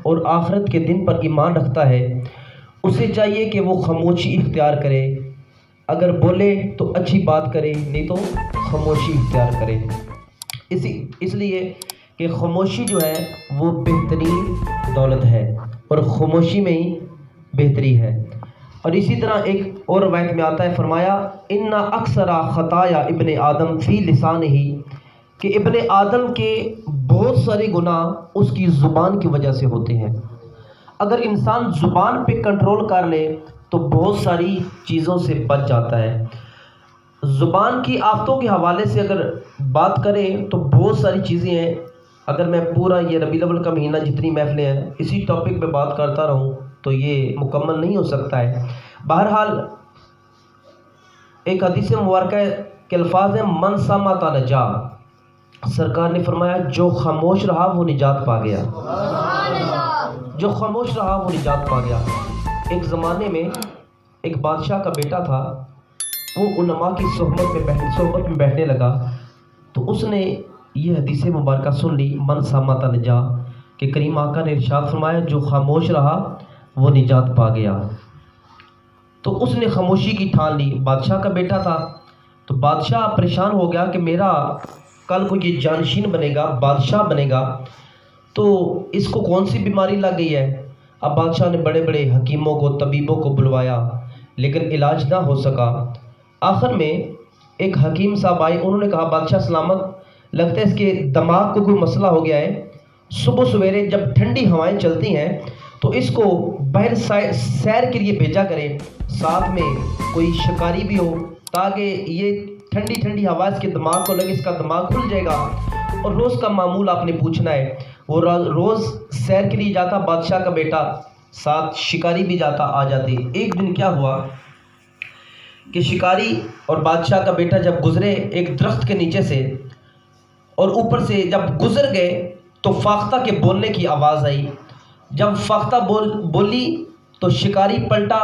اور آخرت کے دن پر ایمان رکھتا ہے اسے چاہیے کہ وہ خاموشی اختیار کرے، اگر بولے تو اچھی بات کرے، نہیں تو خاموشی اختیار کرے۔ اس لیے کہ خاموشی جو ہے وہ بہترین دولت ہے اور خاموشی میں ہی بہتری ہے۔ اور اسی طرح ایک اور روایت میں آتا ہے، فرمایا ان اکثر خطایا ابن آدم فی لسانہ، کہ ابن آدم کے بہت سارے گناہ اس کی زبان کی وجہ سے ہوتے ہیں۔ اگر انسان زبان پہ کنٹرول کر لے تو بہت ساری چیزوں سے بچ جاتا ہے۔ زبان کی آفتوں کے حوالے سے اگر بات کریں تو بہت ساری چیزیں ہیں، اگر میں پورا یہ ربیع الاول کا مہینہ جتنی محفلیں ہیں اسی ٹاپک پہ بات کرتا رہوں تو یہ مکمل نہیں ہو سکتا ہے۔ بہرحال ایک حدیث مبارکہ کے الفاظ ہیں من صمت نجا، سرکار نے فرمایا جو خاموش رہا وہ نجات پا گیا، جو خاموش رہا وہ نجات پا گیا۔ ایک زمانے میں ایک بادشاہ کا بیٹا تھا، وہ علماء کی صحبت میں بیٹھنے لگا تو اس نے یہ حدیث مبارکہ سن لی من صمت نجا، کہ کریم آقا نے ارشاد فرمایا جو خاموش رہا وہ نجات پا گیا۔ تو اس نے خاموشی کی ٹھان لی، بادشاہ کا بیٹا تھا تو بادشاہ پریشان ہو گیا کہ میرا کل کو یہ جانشین بنے گا، بادشاہ بنے گا، تو اس کو کون سی بیماری لگ گئی ہے۔ اب بادشاہ نے بڑے بڑے حکیموں کو، طبیبوں کو بلوایا لیکن علاج نہ ہو سکا۔ آخر میں ایک حکیم صاحب آئے، انہوں نے کہا بادشاہ سلامت، لگتا ہے اس کے دماغ کو کوئی مسئلہ ہو گیا ہے، صبح سویرے جب ٹھنڈی ہوائیں چلتی ہیں تو اس کو باہر سیر کے لیے بھیجا کرے، ساتھ میں کوئی شکاری بھی ہو تاکہ یہ ٹھنڈی ٹھنڈی ہوا اس کے دماغ کو لگے، اس کا دماغ کھل جائے گا۔ اور روز کا معمول آپ نے پوچھنا ہے، وہ روز سیر کے لیے جاتا بادشاہ کا بیٹا، ساتھ شکاری بھی جاتا آ جاتے۔ ایک دن کیا ہوا کہ شکاری اور بادشاہ کا بیٹا جب گزرے ایک درخت کے نیچے سے، اور اوپر سے جب گزر گئے تو فاختہ کے بولنے کی آواز آئی۔ جب فاختہ بولی تو شکاری پلٹا،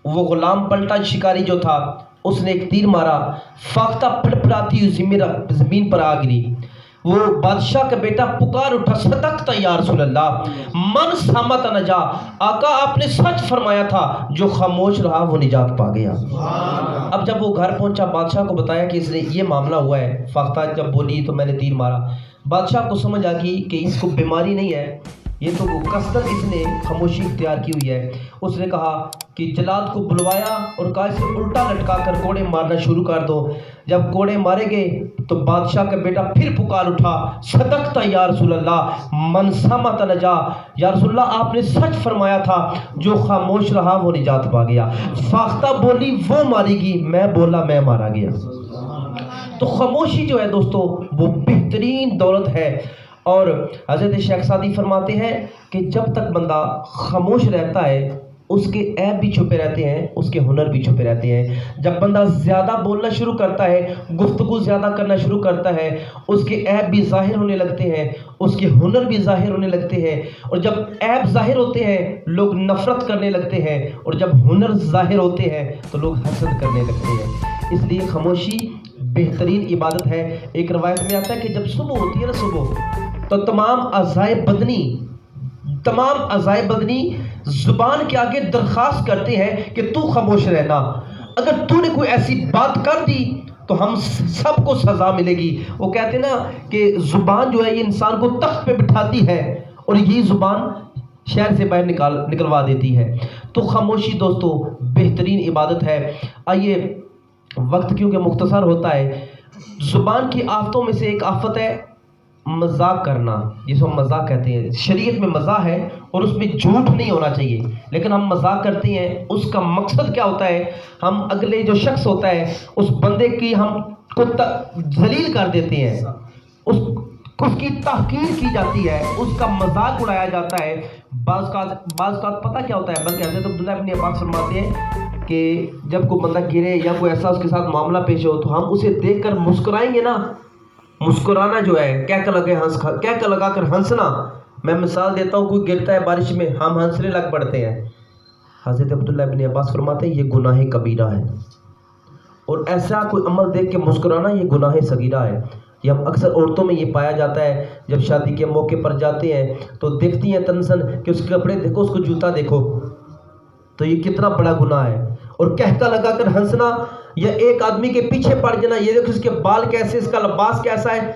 وہ غلام پلٹا، شکاری جو تھا اس نے ایک تیر مارا، فاختہ پھڑپھڑاتی ہوئی زمین پر آ گری۔ وہ بادشاہ کا بیٹا پکار اٹھا صدقت یا رسول اللہ، من صمت نجا، آقا آپ نے سچ فرمایا تھا جو خاموش رہا وہ نجات پا گیا۔ اب جب وہ گھر پہنچا بادشاہ کو بتایا کہ اس نے یہ معاملہ ہوا ہے، فاختہ جب بولی تو میں نے تیر مارا۔ بادشاہ کو سمجھ آ گئی کہ اس کو بیماری نہیں ہے، یہ تو قصداً اس نے خاموشی اختیار کی ہوئی ہے۔ اس نے کہا کہ جلاد کو بلوایا اور کہا اسے الٹا لٹکا کر کوڑے مارنا شروع کر دو۔ جب کوڑے مارے گئے تو بادشاہ کا بیٹا پھر پکار اٹھا صدقت یا رسول اللہ، من صمت نجا، یا رسول اللہ آپ نے سچ فرمایا تھا جو خاموش رہا وہ نجات پا گیا۔ فاختہ بولی وہ ماری گی، میں بولا میں مارا گیا۔ تو خاموشی جو ہے دوستو وہ بہترین دولت ہے۔ اور حضرت شیخ سعدی فرماتے ہیں کہ جب تک بندہ خاموش رہتا ہے اس کے عیب بھی چھپے رہتے ہیں، اس کے ہنر بھی چھپے رہتے ہیں۔ جب بندہ زیادہ بولنا شروع کرتا ہے، گفتگو زیادہ کرنا شروع کرتا ہے، اس کے عیب بھی ظاہر ہونے لگتے ہیں، اس کے ہنر بھی ظاہر ہونے لگتے ہیں۔ اور جب عیب ظاہر ہوتے ہیں لوگ نفرت کرنے لگتے ہیں، اور جب ہنر ظاہر ہوتے ہیں تو لوگ حسد کرنے لگتے ہیں۔ اس لیے خاموشی بہترین عبادت ہے۔ ایک روایت میں آتا ہے کہ جب صبح ہوتی ہے نا، صبح تو تمام اعضائے بدنی زبان کے آگے درخواست کرتے ہیں کہ تو خاموش رہنا، اگر تو نے کوئی ایسی بات کر دی تو ہم سب کو سزا ملے گی۔ وہ کہتے ہیں نا کہ زبان جو ہے یہ انسان کو تخت پہ بٹھاتی ہے اور یہ زبان شہر سے باہر نکلوا دیتی ہے۔ تو خاموشی دوستو بہترین عبادت ہے۔ آئیے، وقت کیونکہ مختصر ہوتا ہے، زبان کی آفتوں میں سے ایک آفت ہے مذاق کرنا، جس کو مذاق کہتے ہیں۔ شریعت میں مزاح ہے اور اس میں جھوٹ نہیں ہونا چاہیے، لیکن ہم مذاق کرتے ہیں۔ اس کا مقصد کیا ہوتا ہے؟ ہم اگلے جو شخص ہوتا ہے اس بندے کی ہم کو ذلیل کر دیتے ہیں، اس کی تحقیر کی جاتی ہے، اس کا مذاق اڑایا جاتا ہے۔ بعض کا پتہ کیا ہوتا ہے، بلکہ حضرت عبداللہ ابن عباس فرماتے ہیں کہ جب کوئی بندہ گرے یا کوئی ایسا اس کے ساتھ معاملہ پیش ہو تو ہم اسے دیکھ کر مسکرائیں گے نا۔ مسکرانا جو ہے کہہ لگا کر ہنسنا۔ میں مثال دیتا ہوں، کوئی گرتا ہے بارش میں، ہم ہنسنے لگ پڑتے ہیں۔ حضرت عبداللہ ابن عباس فرماتے ہیں یہ گناہ کبیرہ ہے، اور ایسا کوئی عمل دیکھ کے مسکرانا یہ گناہ صغیرہ ہے۔ یہ ہم اکثر عورتوں میں یہ پایا جاتا ہے، جب شادی کے موقع پر جاتے ہیں تو دیکھتی ہیں تنزن کہ اس کے کپڑے دیکھو، اس کو جوتا دیکھو، تو یہ کتنا بڑا گناہ ہے۔ اور کہکا لگا کر ہنسنا یا ایک آدمی کے پیچھے پڑ جانا، یہ دیکھو اس کے بال کیسے، اس کا لباس کیسا ہے،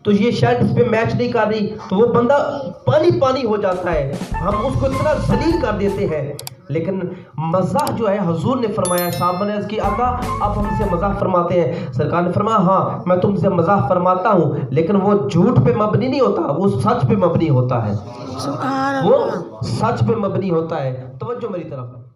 تو یہ شاید اس پہ میچ نہیں کر رہی، تو وہ بندہ پانی پانی ہو جاتا ہے، ہم اس کو اتنا ذلیل کر دیتے ہیں۔ لیکن مزاح جو ہے، حضور نے فرمایا، صحابہ نے عرض کی آقا آپ ہم سے مزاح فرماتے ہیں؟ سرکار نے فرمایا ہاں میں تم سے مزاح فرماتا ہوں، لیکن وہ جھوٹ پہ مبنی نہیں ہوتا، وہ سچ پہ مبنی ہوتا ہے، وہ سچ پہ مبنی ہوتا ہے۔ توجہ میری طرف۔